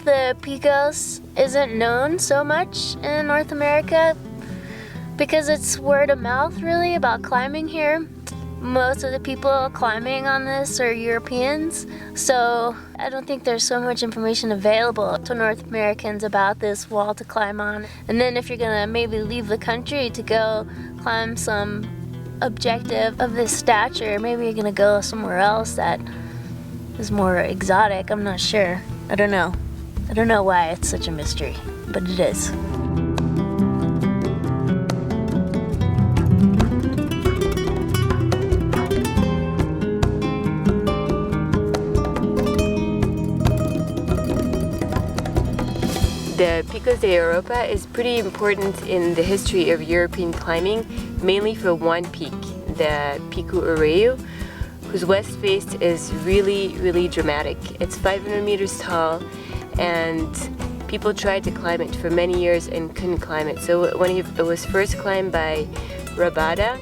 think the Picos isn't known so much in North America because it's word of mouth really about climbing here. Most of the people climbing on this are Europeans, so I don't think there's so much information available to North Americans about this wall to climb on. And then if you're gonna maybe leave the country to go climb some objective of this stature, maybe you're gonna go somewhere else that is more exotic. I'm not sure. I don't know. I don't know why it's such a mystery, but it is. The Picos de Europa is pretty important in the history of European climbing, mainly for one peak, the Pico de Europa, whose west face is really dramatic. It's 500 meters tall, and people tried to climb it for many years and couldn't climb it. So when it was first climbed by Rabadá,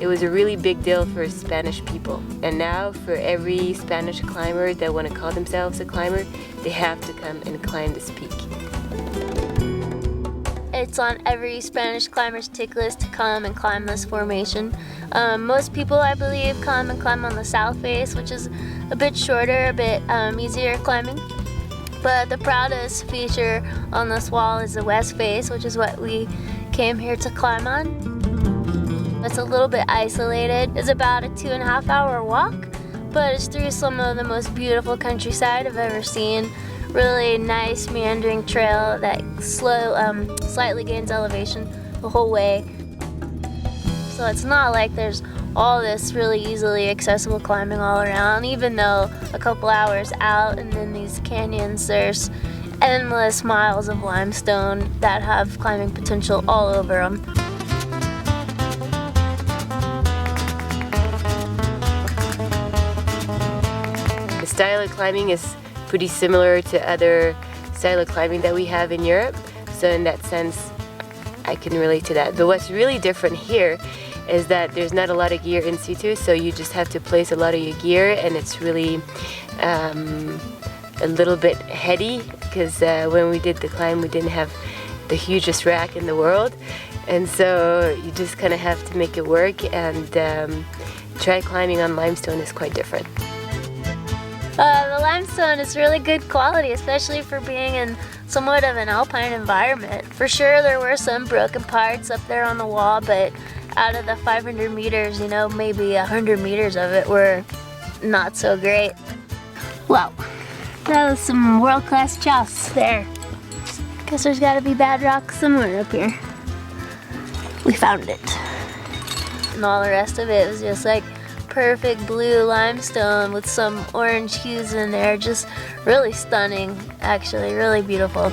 it was a really big deal for Spanish people. And now for every Spanish climber that want to call themselves a climber, they have to come and climb this peak. It's on every Spanish climber's tick list to come and climb this formation. Most people, I believe, come and climb on the south face, which is a bit shorter, a bit easier climbing. But the proudest feature on this wall is the west face, which is what we came here to climb on. It's a little bit isolated. It's about a 2.5 hour walk, but it's through some of the most beautiful countryside I've ever seen. Really nice meandering trail that slightly gains elevation the whole way. So it's not like there's all this really easily accessible climbing all around, even though a couple hours out and in these canyons there's endless miles of limestone that have climbing potential all over them. The style of climbing is pretty similar to other style of climbing that we have in Europe. So in that sense, I can relate to that. But what's really different here is that there's not a lot of gear in situ, so you just have to place a lot of your gear, and it's really a little bit heady because when we did the climb, we didn't have the hugest rack in the world. And so you just kind of have to make it work, and try climbing on limestone is quite different. The limestone is really good quality, especially for being in somewhat of an alpine environment. For sure there were some broken parts up there on the wall, but out of the 500 meters, you know, maybe 100 meters of it were not so great. Well, that was some world-class chouse there. Guess there's gotta be bad rock somewhere up here. We found it. And all the rest of it was just like perfect blue limestone with some orange hues in there. Just really stunning, actually, really beautiful.